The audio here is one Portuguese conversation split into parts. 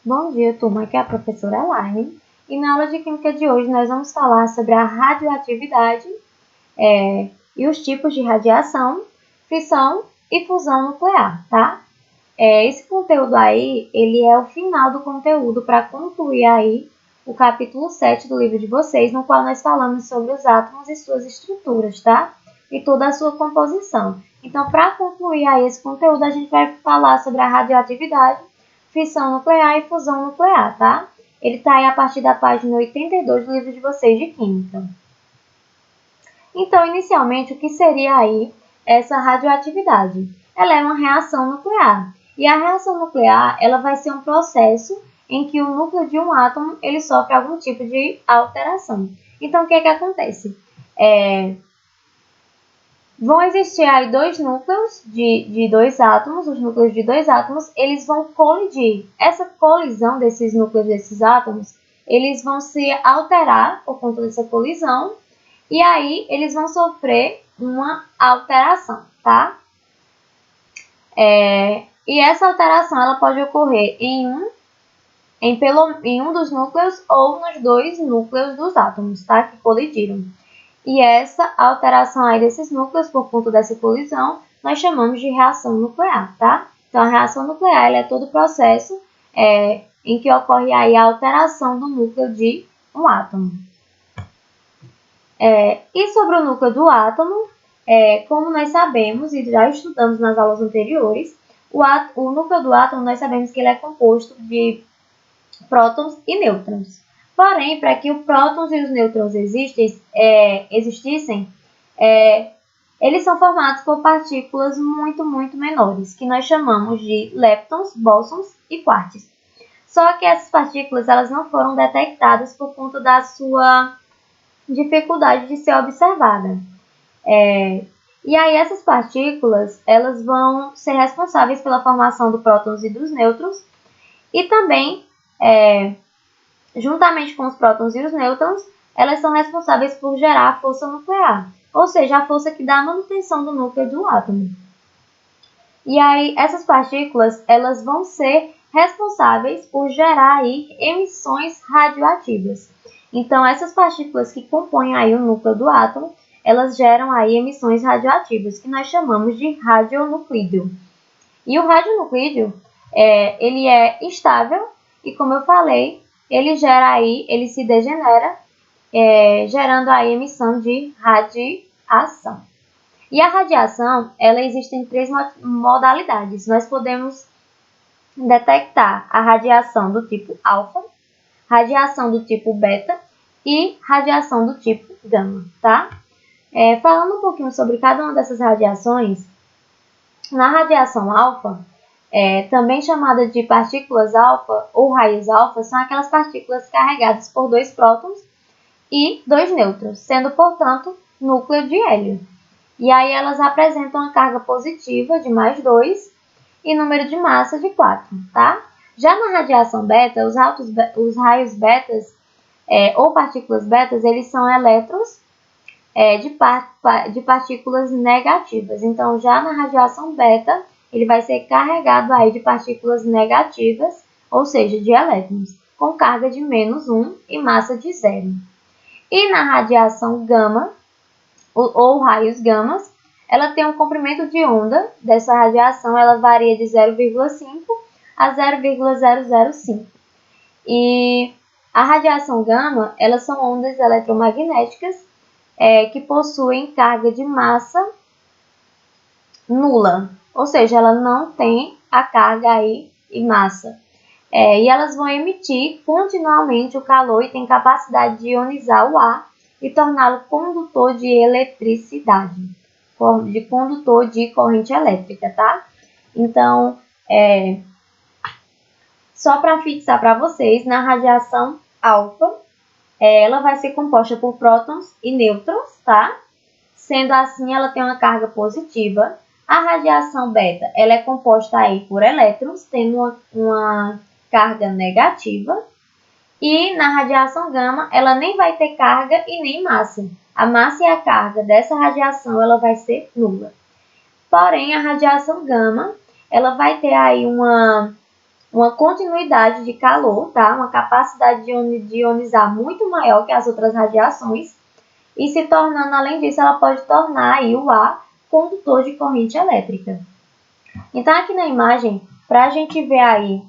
Bom dia, turma. Aqui é a professora Elaine. E na aula de Química de hoje nós vamos falar sobre a radioatividade e os tipos de radiação, fissão e fusão nuclear, tá? Esse conteúdo aí, ele é o final do conteúdo para concluir aí o capítulo 7 do livro de vocês, no qual nós falamos sobre os átomos e suas estruturas, tá? E toda a sua composição. Então, para concluir aí esse conteúdo, a gente vai falar sobre a radioatividade, fissão nuclear e fusão nuclear, tá? Ele está aí a partir da página 82 do livro de vocês de Química. Então, inicialmente, o que seria aí essa radioatividade? Ela é uma reação nuclear. E a reação nuclear, ela vai ser um processo em que o núcleo de um átomo, ele sofre algum tipo de alteração. Então, o que acontece? Vão existir aí dois núcleos de dois átomos, os núcleos de dois átomos, eles vão colidir. Essa colisão desses núcleos desses átomos, eles vão se alterar por conta dessa colisão, e aí eles vão sofrer uma alteração, tá? E essa alteração ela pode ocorrer em um dos núcleos ou nos dois núcleos dos átomos, tá? Que colidiram. E essa alteração aí desses núcleos, por conta dessa colisão, nós chamamos de reação nuclear, tá? Então, a reação nuclear ela é todo o processo em que ocorre aí a alteração do núcleo de um átomo. E sobre o núcleo do átomo, como nós sabemos e já estudamos nas aulas anteriores, o núcleo do átomo nós sabemos que ele é composto de prótons e nêutrons. Porém, para que os prótons e os nêutrons existissem, eles são formados por partículas muito menores, que nós chamamos de leptons, bósons e quarks. Só que essas partículas elas não foram detectadas por conta da sua dificuldade de ser observada. E aí essas partículas elas vão ser responsáveis pela formação dos prótons e dos nêutrons e também juntamente com os prótons e os nêutrons, elas são responsáveis por gerar a força nuclear, ou seja, a força que dá a manutenção do núcleo do átomo. E aí, essas partículas, elas vão ser responsáveis por gerar aí emissões radioativas. Então, essas partículas que compõem aí o núcleo do átomo, elas geram aí emissões radioativas, que nós chamamos de radionuclídeo. E o radionuclídeo, ele é instável e, como eu falei, ele se degenera, gerando a emissão de radiação. E a radiação, ela existe em três modalidades. Nós podemos detectar a radiação do tipo alfa, radiação do tipo beta e radiação do tipo gama, tá? Falando um pouquinho sobre cada uma dessas radiações, na radiação alfa, também chamada de partículas alfa ou raios alfa, são aquelas partículas carregadas por dois prótons e dois nêutrons, sendo, portanto, núcleo de hélio. E aí elas apresentam a carga positiva de mais 2 e número de massa de 4, tá? Já na radiação beta, os raios betas ou partículas betas, eles são elétrons de partículas negativas. Então, já na radiação beta, ele vai ser carregado aí de partículas negativas, ou seja, de elétrons, com carga de menos 1 e massa de 0. E na radiação gama, ou raios gamas, ela tem um comprimento de onda dessa radiação, ela varia de 0,5 a 0,005. E a radiação gama, elas são ondas eletromagnéticas que possuem carga de massa nula, ou seja, ela não tem a carga aí e massa. E elas vão emitir continuamente o calor e têm capacidade de ionizar o ar e torná-lo condutor de eletricidade, de condutor de corrente elétrica, tá? Então, só para fixar para vocês, na radiação alfa, ela vai ser composta por prótons e nêutrons, tá? Sendo assim, ela tem uma carga positiva. A radiação beta, ela é composta aí por elétrons, tendo uma carga negativa. E na radiação gama, ela nem vai ter carga e nem massa. A massa e a carga dessa radiação, ela vai ser nula. Porém, a radiação gama, ela vai ter aí uma uma continuidade de calor, tá? Uma capacidade de ionizar muito maior que as outras radiações. E se tornando, além disso, ela pode tornar aí o ar condutor de corrente elétrica. Então, aqui na imagem, para a gente ver aí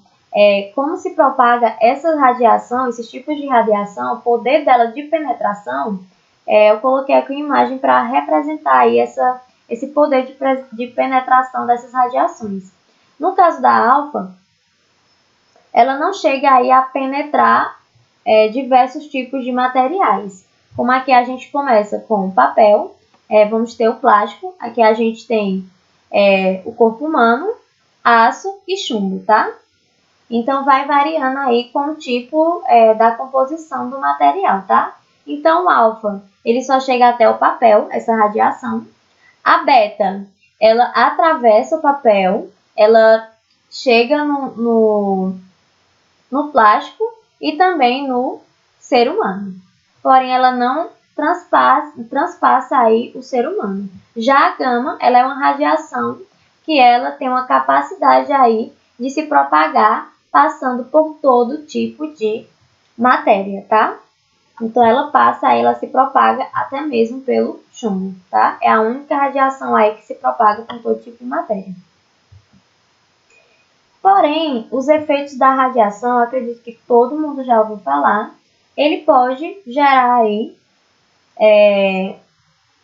como se propaga essa radiação, esses tipos de radiação, o poder dela de penetração, eu coloquei aqui uma imagem para representar aí esse poder de penetração dessas radiações. No caso da alfa, ela não chega aí a penetrar diversos tipos de materiais. Como aqui a gente começa com o papel, vamos ter o plástico, aqui a gente tem o corpo humano, aço e chumbo, tá? Então, vai variando aí com o tipo da composição do material, tá? Então, o alfa, ele só chega até o papel, essa radiação. A beta, ela atravessa o papel, ela chega no plástico e também no ser humano. Porém, ela não transpassa aí o ser humano. Já a gama, ela é uma radiação que ela tem uma capacidade aí de se propagar passando por todo tipo de matéria, tá? Então, ela se propaga até mesmo pelo chumbo, tá? É a única radiação aí que se propaga com todo tipo de matéria. Porém, os efeitos da radiação, eu acredito que todo mundo já ouviu falar, ele pode gerar aí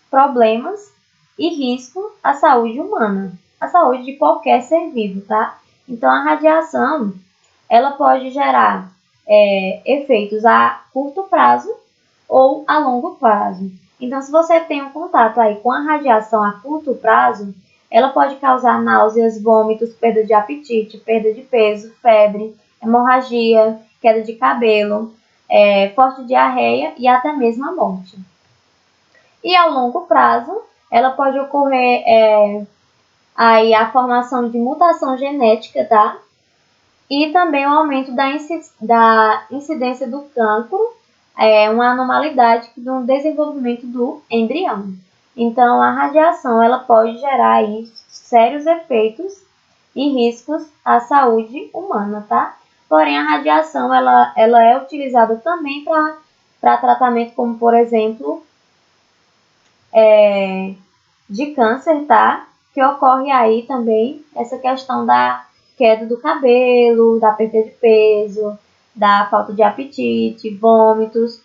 problemas e risco à saúde humana, à saúde de qualquer ser vivo, tá? Então, a radiação, ela pode gerar efeitos a curto prazo ou a longo prazo. Então, se você tem um contato aí com a radiação a curto prazo, ela pode causar náuseas, vômitos, perda de apetite, perda de peso, febre, hemorragia, queda de cabelo, forte diarreia e até mesmo a morte. E ao longo prazo, ela pode ocorrer aí a formação de mutação genética, tá? E também o aumento da incidência do cancro, uma anormalidade no desenvolvimento do embrião. Então, a radiação ela pode gerar aí sérios efeitos e riscos à saúde humana, tá? Porém, a radiação ela é utilizada também para tratamento como, por exemplo, de câncer, tá? Que ocorre aí também essa questão da queda do cabelo, da perda de peso, da falta de apetite, vômitos,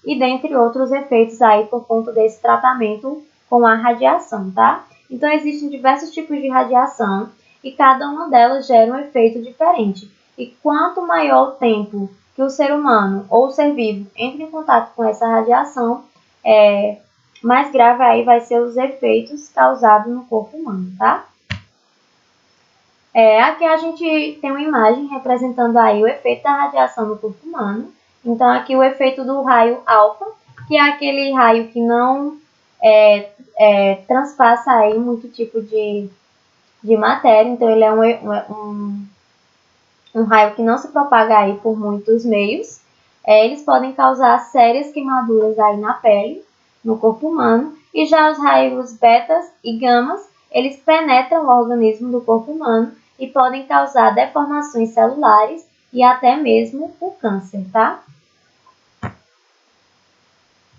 e dentre outros efeitos aí por conta desse tratamento com a radiação, tá? Então, existem diversos tipos de radiação e cada uma delas gera um efeito diferente. E quanto maior o tempo que o ser humano ou o ser vivo entra em contato com essa radiação, mais grave aí vai ser os efeitos causados no corpo humano, tá? Aqui a gente tem uma imagem representando aí o efeito da radiação no corpo humano. Então, aqui o efeito do raio alfa, que é aquele raio que não transpassa aí muito tipo de matéria. Então, ele é um raio que não se propaga aí por muitos meios. Eles podem causar sérias queimaduras aí na pele, no corpo humano. E já os raios betas e gamas, eles penetram o organismo do corpo humano e podem causar deformações celulares e até mesmo o câncer, tá?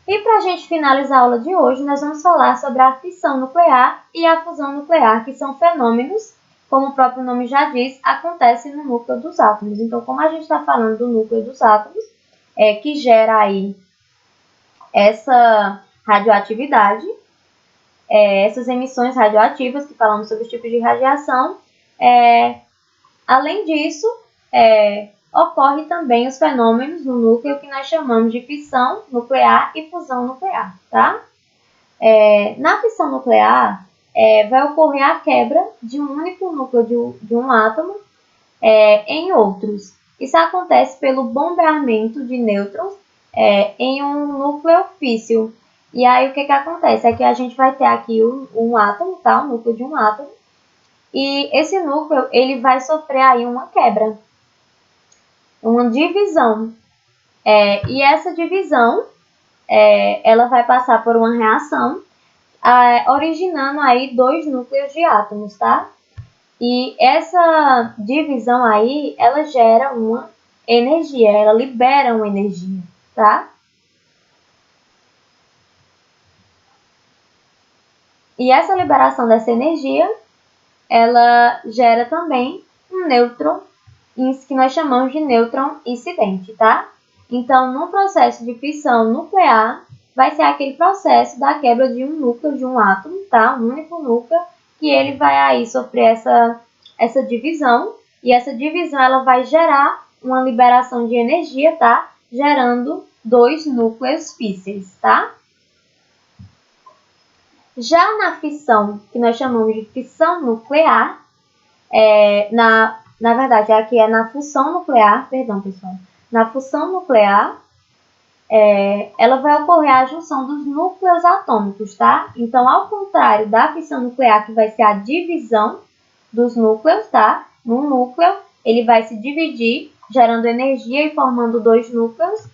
E para a gente finalizar a aula de hoje, nós vamos falar sobre a fissão nuclear e a fusão nuclear, que são fenômenos, como o próprio nome já diz, acontecem no núcleo dos átomos. Então, como a gente está falando do núcleo dos átomos, que gera aí essa radioatividade, essas emissões radioativas, que falamos sobre os tipos de radiação, além disso, ocorre também os fenômenos no núcleo que nós chamamos de fissão nuclear e fusão nuclear, tá? Na fissão nuclear, vai ocorrer a quebra de um único núcleo de um átomo em outros. Isso acontece pelo bombeamento de nêutrons em um núcleo físsil. E aí, o que acontece? É que a gente vai ter aqui um átomo, tá? O núcleo de um átomo. E esse núcleo, ele vai sofrer aí uma quebra, uma divisão. E essa divisão, ela vai passar por uma reação, originando aí dois núcleos de átomos, tá? E essa divisão aí, ela gera uma energia, ela libera uma energia, tá? E essa liberação dessa energia, ela gera também um nêutron, que nós chamamos de nêutron incidente, tá? Então, no processo de fissão nuclear, vai ser aquele processo da quebra de um núcleo de um átomo, tá? Um único núcleo, que ele vai aí sofrer essa divisão, e essa divisão ela vai gerar uma liberação de energia, tá? Gerando dois núcleos físseis, tá? Já na fissão, que nós chamamos de fissão nuclear, na verdade, aqui é na fusão nuclear, perdão, pessoal. Na fusão nuclear, ela vai ocorrer a junção dos núcleos atômicos, tá? Então, ao contrário da fissão nuclear, que vai ser a divisão dos núcleos, tá? Num núcleo, ele vai se dividir, gerando energia e formando dois núcleos.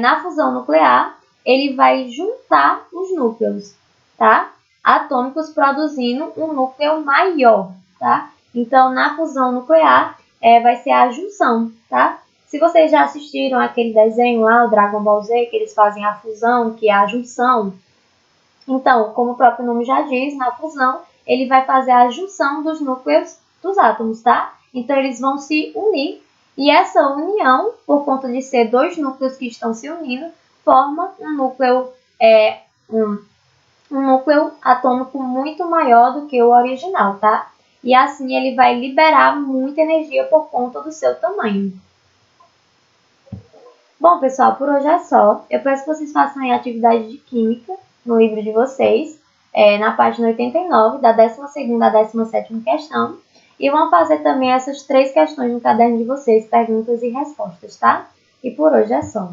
Na fusão nuclear, ele vai juntar os núcleos, tá? Atômicos, produzindo um núcleo maior, tá? Então, na fusão nuclear, vai ser a junção, tá? Se vocês já assistiram aquele desenho lá, o Dragon Ball Z, que eles fazem a fusão, que é a junção, então, como o próprio nome já diz, na fusão, ele vai fazer a junção dos núcleos dos átomos, tá? Então, eles vão se unir, e essa união, por conta de ser dois núcleos que estão se unindo, forma um núcleo, um núcleo atômico muito maior do que o original, tá? E assim ele vai liberar muita energia por conta do seu tamanho. Bom, pessoal, por hoje é só. Eu peço que vocês façam a atividade de química no livro de vocês, na página 89, da 12ª à 17ª questão. E vão fazer também essas 3 questões no caderno de vocês, perguntas e respostas, tá? E por hoje é só.